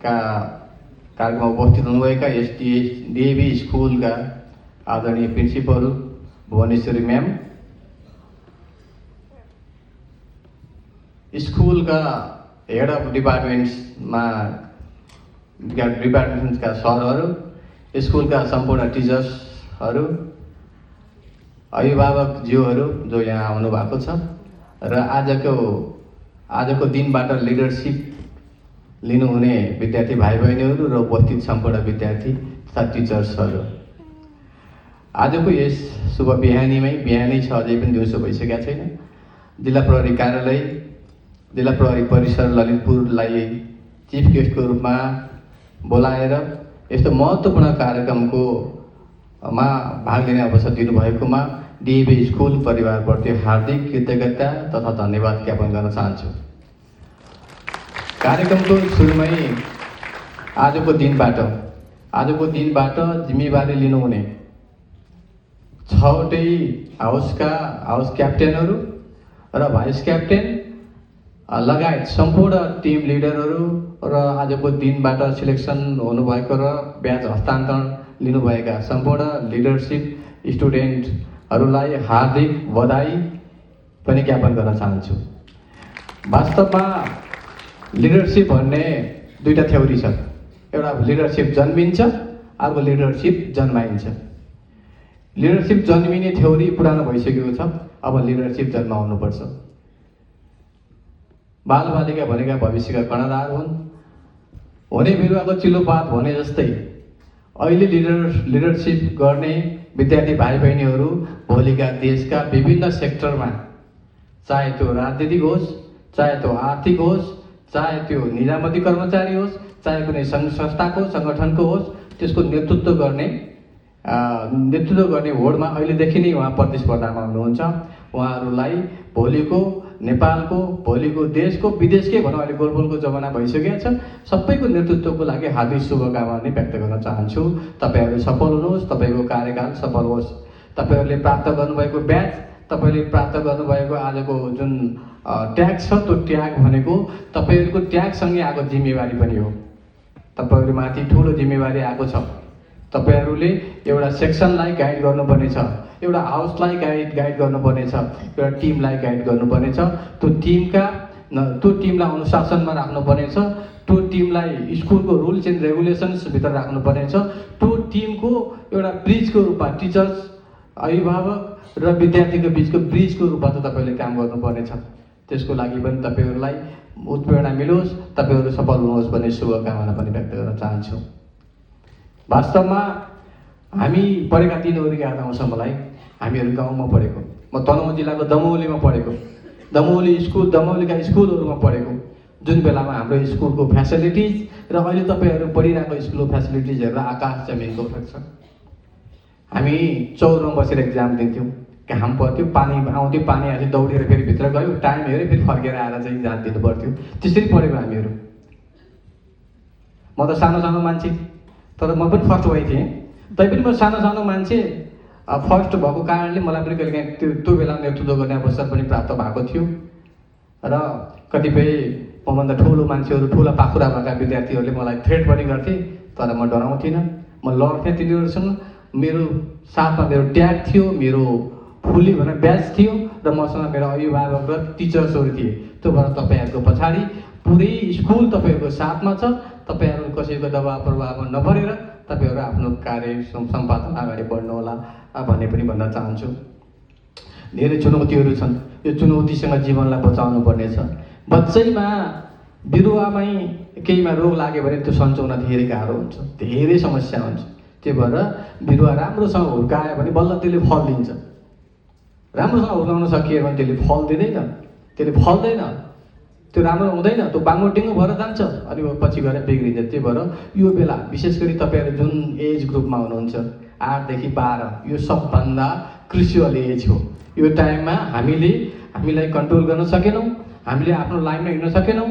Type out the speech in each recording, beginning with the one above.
का कार्यक्रममा उपस्थित हुनुभएका एसडिएभी स्कुलका आदरणीय प्रिन्सिपल भुवनेश्वरी म्याम, स्कुलका हेड अफ डिपार्टमेन्ट्सका सरहरू, स्कुलका सम्पूर्ण टिचर्सहरू, अभिभावकज्यूहरू जो यहाँ आउनु भएको छ र आजको दिनबाट लिडरसिप लिनुहुने विद्यार्थी भाइ बहिनीहरू र उपस्थित सम्पूर्ण विद्यार्थी तथा टिचर्सहरू, आजको यस शुभ बिहानै छ, अझै पनि दिउँसो भइसकेका छैन। जिल्ला प्रहरी कार्यालय, जिल्ला प्रहरी परिसर ललितपुरलाई चिफ गेस्टको रूपमा बोलाएर यस्तो महत्त्वपूर्ण कार्यक्रमको भाग लिने अवसर दिनुभएकोमा डिएभी स्कुल परिवारप्रति हार्दिक कृतज्ञता तथा धन्यवाद ज्ञापन गर्न चाहन्छु। कार्यक्रमको सुरुमै आजको दिनबाट जिम्मेवारी लिनुहुने 6वटै हाउस क्याप्टेनहरू र भाइस क्याप्टेन लगायत सम्पूर्ण टिम लिडरहरू र आजको दिनबाट सिलेक्सन हुनुभएको र ब्याज हस्तान्तरण लिनुभएका सम्पूर्ण लिडरसिप स्टुडेन्टहरूलाई हार्दिक बधाई पनि ज्ञापन गर्न चाहन्छु। वास्तवमा लिडरसिप भन्ने दुईटा थ्योरी छ, एउटा लिडरसिप जन्मिन्छ, अर्को लिडरसिप जन्माइन्छ। लिडरसिप जन्मिने थ्योरी पुरानो भइसकेको छ, अब लिडरसिप जन्माउनुपर्छ। बालबालिका भनेका भविष्यका कर्णधार हुन्। हुने बिरुवाको चिल्लोपात भने जस्तै अहिले लिडरसिप गर्ने विद्यार्थी भाइ बहिनीहरू भोलिका देशका विभिन्न सेक्टरमा, चाहे त्यो राजनीतिक होस्, चाहे त्यो आर्थिक होस्, चाहे त्यो निजामती कर्मचारी होस्, चाहे कुनै सङ्घ संस्थाको सङ्गठनको होस्, त्यसको नेतृत्व गर्ने होडमा अहिलेदेखि नै उहाँ प्रतिस्पर्धामा हुनुहुन्छ। उहाँहरूलाई भोलिको नेपालको, भोलिको देशको, विदेशकै भनौँ, अहिले गोलबोलको जमाना भइसकेको छ, सबैको नेतृत्वको लागि हार्दिक शुभकामना नै व्यक्त गर्न चाहन्छु। तपाईँहरू सफल हुनुहोस्, तपाईँको कार्यकाल सफल होस्। तपाईँहरूले प्राप्त गर्नुभएको ब्याज, तपाईँले प्राप्त गर्नुभएको आजको जुन ट्याग छ, त्यो ट्याग भनेको तपाईँहरूको ट्यागसँगै आएको जिम्मेवारी पनि हो। तपाईँहरूमाथि ठुलो जिम्मेवारी आएको छ। तपाईँहरूले एउटा सेक्सनलाई गाइड गर्नुपर्नेछ, एउटा हाउसलाई गाइड गर्नुपर्नेछ, एउटा टिमलाई गाइड गर्नुपर्नेछ। त्यो टिमलाई अनुशासनमा राख्नुपर्नेछ, त्यो टिमलाई स्कुलको रुल्स एन्ड रेगुलेसन्सभित्र राख्नुपर्नेछ, त्यो टिमको एउटा ब्रिजको रूपमा, टिचर्स, अभिभावक र विद्यार्थीको बिचको ब्रिजको रूपमा त तपाईँले काम गर्नुपर्नेछ। त्यसको लागि पनि तपाईँहरूलाई उत्प्रेरणा मिलोस्, तपाईँहरू सफल हुनुहोस् भन्ने शुभकामना पनि व्यक्त गर्न चाहन्छु। वास्तवमा हामी पढेका दिनहरू याद आउँछ मलाई। हामीहरू गाउँमा पढेको, म तनहुँ जिल्लाको दमौलीमा पढेको, दमौलीका स्कुलहरूमा पढेको, जुन बेलामा हाम्रो स्कुलको फ्यासिलिटिज र अहिले तपाईँहरू पढिरहेको स्कुलको फ्यासिलिटिज हेरेर आकाश जमिनको फरक छ। हामी चौरमा बसेर एक्जाम दिन्थ्यौँ, घाम पर्थ्यो, पानी आउँथ्यो, पानी आएपछि दौडेर फेरि भित्र गयो, टाइम हेऱ्यो, फेरि फर्केर आएर चाहिँ एक्जाम दिनु पर्थ्यो। त्यसरी पढेको हामीहरू। म त सानो मान्छे, तर म पनि फर्स्ट भइ थिएँ। तैपनि म सानो मान्छे फर्स्ट भएको कारणले मलाई पनि कहिलेकाहीँ त्यो बेला नेतृत्व गर्ने अवसर पनि प्राप्त भएको थियो र कतिपय मभन्दा ठुलो मान्छेहरू, ठुला पाखुरा भएका विद्यार्थीहरूले मलाई थ्रेट पनि गर्थे, तर म डराउँथिनँ, म लड्थेँ तिनीहरूसँग। मेरो साथमा मेरो ट्याग थियो, मेरो फुल्ली भनेर ब्याज थियो र मसँग मेरो अभिभावक र टिचर्सहरू थिए। त्यो भएर तपाईँहरूको पछाडि पुरै स्कुल तपाईँहरूको साथमा छ। तपाईँहरू कसैको दबाव प्रभावमा नपरेर तपाईँहरू आफ्नो कार्य सम्पादन अगाडि बढ्नुहोला भन्ने पनि भन्न चाहन्छु। धेरै चुनौतीहरू छन्, यो चुनौतीसँग जीवनलाई बचाउनु पर्नेछ। बच्चैमा बिरुवामै केहीमा रोग लाग्यो भने त्यो सन्चाउन धेरै गाह्रो हुन्छ, धेरै समस्या हुन्छ। त्यही भएर बिरुवा राम्रोसँग हुर्कायो भने बल्ल त्यसले फल दिन्छ। राम्रोसँग हुर्काउन सकियो भने त्यसले फल दिँदैन, त्यो राम्रो हुँदैन, त्यो बाङ्गोटिङ्गो भएर जान्छ, अनि पछि गएर बिग्रिन्छ। त्यही भएर यो बेला विशेष गरी तपाईँहरू जुन एज ग्रुपमा हुनुहुन्छ, 8 देखि 12, यो सबभन्दा क्रुसियल एज हो। यो टाइममा हामीलाई कन्ट्रोल गर्न सकेनौँ, हामीले आफ्नो लाइनमा हिँड्न सकेनौँ,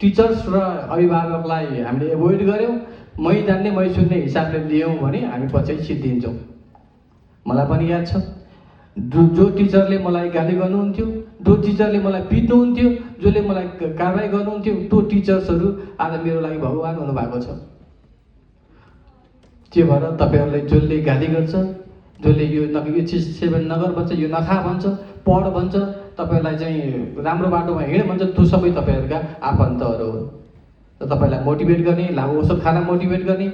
टिचर्स र अभिभावकलाई हामीले एभोइड गऱ्यौँ, मै जान्ने मै सुन्ने हिसाबले लियौँ भने हामी पछि सिद्धिन्छौँ। मलाई पनि याद छ जो टिचरले मलाई गाली गर्नुहुन्थ्यो, जो टिचरले मलाई पिट्नुहुन्थ्यो, जसले मलाई कारवाही गर्नुहुन्थ्यो, त्यो टिचर्सहरू आज मेरो लागि भगवान् हुनुभएको छ। त्यो भएर तपाईँहरूलाई जसले गाली गर्छ, जसले यो चिज सेवन नगर भन्छ, यो नखा भन्छ, पढ भन्छ, तपाईँहरूलाई चाहिँ राम्रो बाटोमा हिँड भन्छ, त्यो सबै तपाईँहरूका आफन्तहरू हो। र तपाईँलाई मोटिभेट गर्ने, लागु औषध खान मोटिभेट गर्ने,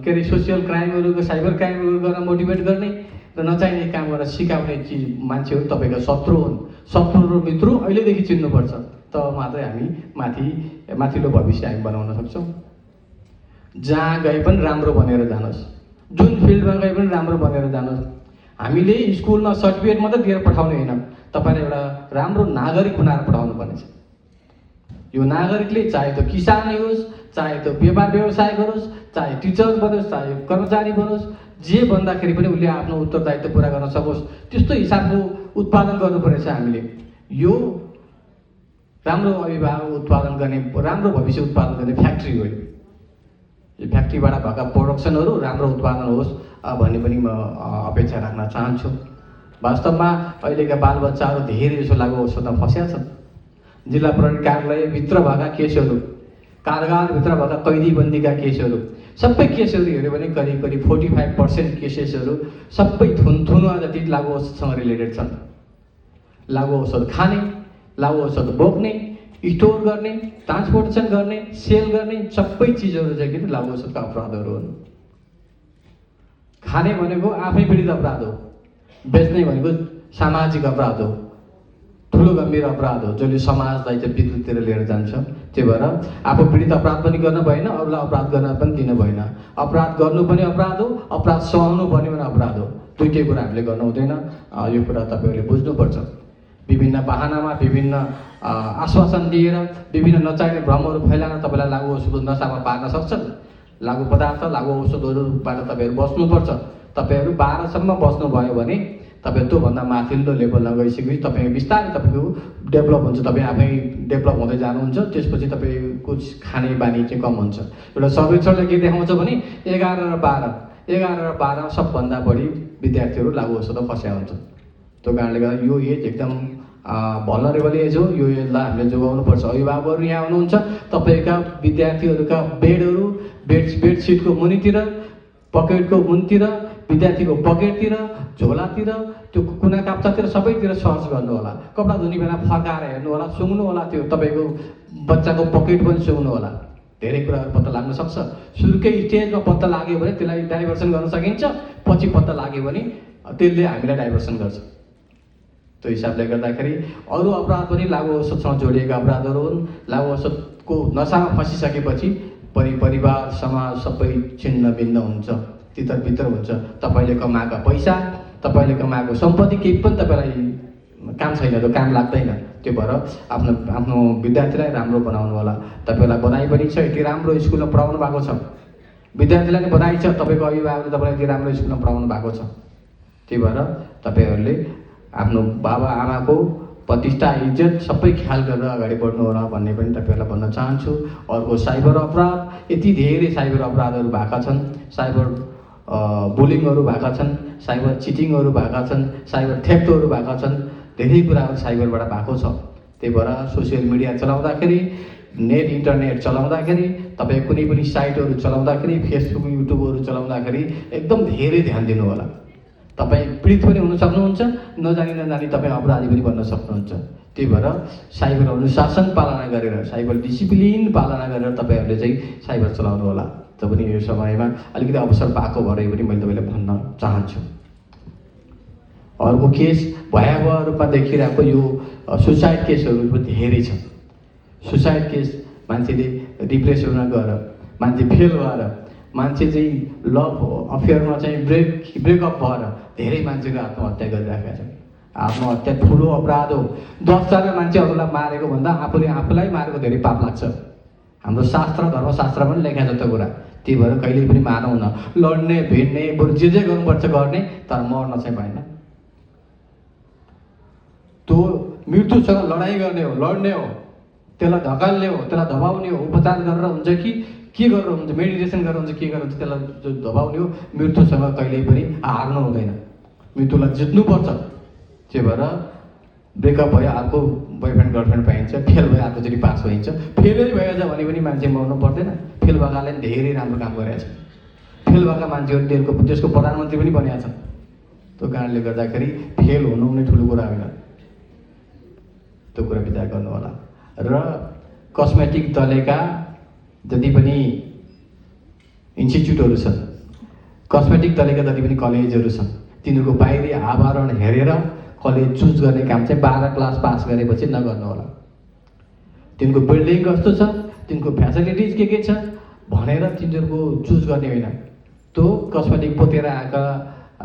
के अरे सोसियल क्राइमहरूको साइबर क्राइमहरू गर्न मोटिभेट गर्ने र नचाहिने काम गरेर सिकाउने चिज मान्छेहरू तपाईँको शत्रु हुन्। शत्रु र मित्र अहिलेदेखि चिन्नुपर्छ, तब मात्रै हामी माथिल्लो भविष्य हामी बनाउन सक्छौँ। जहाँ गए पनि राम्रो बनेर जानुहोस्, जुन फिल्डमा गए पनि राम्रो बनेर जानुहोस्। हामीले स्कुलमा सर्टिफिकेट मात्रै दिएर पठाउने होइन, तपाईँलाई एउटा राम्रो नागरिक बनाएर पठाउनु पर्नेछ। यो नागरिकले चाहे त्यो किसान होस्, चाहे त्यो व्यापार व्यवसाय गरोस्, चाहे टिचर बनोस्, चाहे कर्मचारी बनोस्, जे भन्दाखेरि पनि उसले आफ्नो उत्तरदायित्व पुरा गर्न सकोस्, त्यस्तो हिसाबको उत्पादन गर्नुपर्नेछ हामीले। यो राम्रो अभिभावक उत्पादन गर्ने, राम्रो भविष्य उत्पादन गर्ने फ्याक्ट्री हो। यो फ्याक्ट्रीबाट भएका प्रोडक्सनहरू राम्रो उत्पादन होस् भन्ने पनि म अपेक्षा राख्न चाहन्छु। वास्तवमा अहिलेका बालबच्चाहरू धेरै जसो लागु औषधमा फँसेका छन्। जिल्ला प्रहरी कार्यालयभित्र भएका केसहरू, कारागारभित्र भएका कैदीबन्दीका केसहरू, सबै केसहरू हेऱ्यो भने करिब 45% केसेसहरू सबै थुनुवा जति लागु औषधसँग रिलेटेड छन्। लागु औषध खाने, लागु औषध बोक्ने, स्टोर गर्ने, ट्रान्सपोर्टेसन गर्ने, सेल गर्ने सबै चिजहरू चाहिँ किन लागु औषधका अपराधहरू हुन्। खाने भनेको आफै पीडित अपराध हो, बेच्ने भनेको सामाजिक अपराध हो, ठुलो गम्भीर अपराध हो, जसले समाजलाई चाहिँ विकृतितिर लिएर जान्छ। त्यही भएर आफू पीडित अपराध पनि गर्न भएन, अरूलाई अपराध गर्न पनि दिनु भएन। अपराध गर्नु पनि अपराध हो, अपराध सहनु पर्ने पनि अपराध हो। दुईटै कुरा हामीले गर्नु हुँदैन। यो कुरा तपाईँहरूले बुझ्नुपर्छ। विभिन्न बाहनामा, विभिन्न आश्वासन दिएर, विभिन्न नचाहिने भ्रमहरू फैलाएर तपाईँलाई लागु औषध नसामा पार्न सक्छन्। लागु पदार्थ, लागु औषधहरूबाट तपाईँहरू बस्नुपर्छ। तपाईँहरू 12 सम्म बस्नुभयो भने तपाईँ त्योभन्दा माथिल्लो लेभलमा गइसकेपछि तपाईँ बिस्तारै तपाईँको डेभलप हुन्छ, तपाईँ आफै डेभलप हुँदै जानुहुन्छ। त्यसपछि तपाईँको खाने बानी चाहिँ कम हुन्छ। एउटा सर्वेक्षणले के देखाउँछ भने 11 र 12 सबभन्दा बढी विद्यार्थीहरू लागु औषधमा फँसेका हुन्छ। त्यो कारणले गर्दा यो एज एकदम भलनरेबल एज हो। यो एजलाई हामीले जोगाउनुपर्छ। अभिभावकहरू यहाँ हुनुहुन्छ, तपाईँका विद्यार्थीहरूका बेडसिटको मुनितिर, पकेटको मुनितिर, विद्यार्थीको पकेटतिर, झोलातिर, त्यो कुना काप्चातिर सबैतिर सर्च गर्नु होला। कपडा धुने बेला फर्काएर हेर्नु होला, सुँग्नु होला। त्यो तपाईँको बच्चाको पकेट पनि सुँग्नु होला। धेरै कुराहरू पत्ता लाग्न सक्छ। सुरुकै स्टेजमा पत्ता लाग्यो भने त्यसलाई डाइभर्सन गर्न सकिन्छ, पछि पत्ता लाग्यो भने त्यसले हामीलाई डाइभर्सन गर्छ। त्यो हिसाबले गर्दाखेरि अरू अपराध पनि लागु औषधसँग जोडिएका अपराधहरू हुन्। लागु औषधको नसामा फँसिसकेपछि परिवार, समाज सबै छिन्न भिन्न हुन्छ, तितर-बितर हुन्छ। तपाईँले कमाएका पैसा, तपाईँले कमाएको सम्पत्ति केही पनि तपाईँलाई काम छैन, त्यो काम लाग्दैन। त्यो भएर आफ्नो विद्यार्थीलाई राम्रो बनाउनु होला। तपाईँलाई बधाई पनि छ, यति राम्रो स्कुलमा पढाउनु भएको छ। विद्यार्थीलाई पनि बधाई छ, तपाईँको अभिभावकले तपाईँलाई यति राम्रो स्कुलमा पढाउनु भएको छ। त्यही भएर तपाईँहरूले आफ्नो बाबा आमाको प्रतिष्ठा, इज्जत सबै ख्याल गरेर अगाडि बढ्नु होला भन्ने पनि तपाईँहरूलाई भन्न चाहन्छु। अर्को साइबर अपराध, यति धेरै साइबर अपराधहरू भएका छन्, साइबर बुलिङहरू भएका छन्, साइबर चिटिङहरू भएका छन्, साइबर थेफ्टहरू भएका छन्। धेरै कुराहरू साइबरबाट भएको छ। त्यही भएर सोसियल मिडिया चलाउँदाखेरि, नेट इन्टरनेट चलाउँदाखेरि, तपाईँ कुनै पनि साइटहरू चलाउँदाखेरि, फेसबुक युट्युबहरू चलाउँदाखेरि एकदम धेरै ध्यान दिनु होला। तपाईँ पीडित पनि हुन सक्नुहुन्छ, नजानी तपाईँ अपराधी पनि बन्न सक्नुहुन्छ। त्यही भएर साइबर अनुशासन पालना गरेर, साइबर डिसिप्लिन पालना गरेर तपाईँहरूले चाहिँ साइबर चलाउनु होला। त पनि यो समयमा अलिकति अवसर पाएको भएर पनि मैले तपाईँलाई भन्न चाहन्छु। अर्को केस भयावह रूपमा देखिरहेको यो सुसाइड केसहरू पनि धेरै छन्। सुसाइड केस, मान्छेले डिप्रेसनमा गएर, मान्छे फेल भएर, मान्छे चाहिँ लभ अफेयरमा चाहिँ ब्रेकअप भएर धेरै मान्छेले आत्महत्या गरिरहेका छन्। आत्महत्या ठुलो अपराध हो। 10 जना मान्छेहरूलाई मारेको भन्दा आफूलाई मारेको धेरै पाप लाग्छ। हाम्रो शास्त्र, धर्मशास्त्र पनि लेखा छ त्यो कुरा। त्यही भएर कहिले पनि मानौँ न। लड्ने, भिड्ने, बरु जे गर्नुपर्छ गर्ने, तर मर्न चाहिँ भएन। त्यो मृत्युसँग लडाइँ गर्ने हो, लड्ने हो, त्यसलाई धकाल्ने हो, त्यसलाई दबाउने हो। उपचार गरेर हुन्छ कि के गरेर हुन्छ, मेडिटेसन गरेर हुन्छ, के गरेर हुन्छ, त्यसलाई जो दबाउने हो। मृत्युसँग कहिल्यै पनि हार्नु हुँदैन। मृत्युलाई जित्नुपर्छ। त्यही भएर ब्रेकअप भयो, अर्को बोयफ्रेन्ड गर्लफ्रेन्ड पाइन्छ, फेल भयो अर्कोचोटि पास भइन्छ। फेलै भएछ भने पनि मान्छे मर्नु पर्दैन। फेल भएकाले धेरै राम्रो काम गरेका छन्। फेल भएका मान्छेहरू देशको प्रधानमन्त्री पनि बनेका छन्। त्यो कारणले गर्दाखेरि फेल हुनु नै ठुलो कुरा होइन। त्यो कुरा विचार गर्नु होला। र कस्मेटिक दलेका जति पनि इन्स्टिच्युटहरू छन्, कस्मेटिक दलेका जति पनि कलेजहरू छन्, तिनीहरूको बाहिरी आवरण हेरेर कलेज चुज गर्ने काम चाहिँ 12 क्लास पास गरेपछि नगर्नु होला। तिनीहरूको बिल्डिङ कस्तो छ, तिनीहरूको फ्यासिलिटिज के छ भनेर तिनीहरूको चुज गर्ने होइन। त्यो कस्मेटिक पोतेर आएका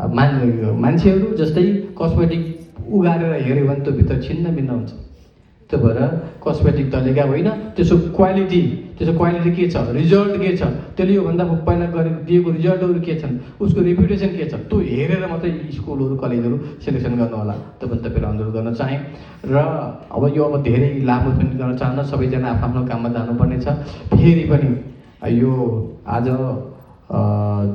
मान्छेहरू जस्तै कस्मेटिक उगारेर हेऱ्यो भने त्यो भित्र छिन्न भिन्न हुन्छ। त्यो भएर कस्मेटिक दलेका होइन, त्यसको क्वालिटी के छ, रिजल्ट के छ, त्यसले योभन्दा पहिला गरेको दिएको रिजल्टहरू के छन्, उसको रेपुटेसन के छ, त्यो हेरेर मात्रै स्कुलहरू कलेजहरू सेलेक्सन गर्नु होला। त्यो पनि तपाईँलाई अनुरोध गर्न चाहेँ। र अब धेरै लामो पनि गर्न चाहन्न, सबैजना आफ्नो काममा जानुपर्ने छ। फेरि पनि यो आज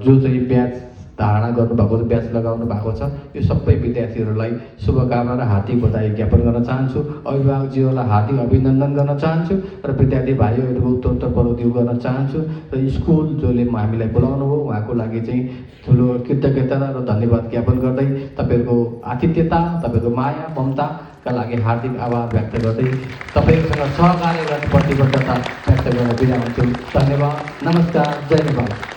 जो चाहिँ ब्याच धारणा गर्नुभएको छ, ब्याच लगाउनु भएको छ, यो सबै विद्यार्थीहरूलाई शुभकामना र हार्दिक बधाई ज्ञापन गर्न चाहन्छु। अभिभावकज्यूहरूलाई हार्दिक अभिनन्दन गर्न चाहन्छु र विद्यार्थी भाइहरूको उत्तरोत्तर प्रगति गर्न चाहन्छु। र स्कुल जसले हामीलाई बोलाउनु भयो उहाँको लागि चाहिँ ठुलो कृतज्ञता र धन्यवाद ज्ञापन गर्दै तपाईँहरूको आतिथ्यता, तपाईँहरूको माया ममताका लागि हार्दिक आभार व्यक्त गर्दै तपाईँहरूसँग सहकार्य गर्ने प्रतिबद्धता व्यक्त गर्न बिदा हुन्छु। धन्यवाद। नमस्कार। जय नेपाल।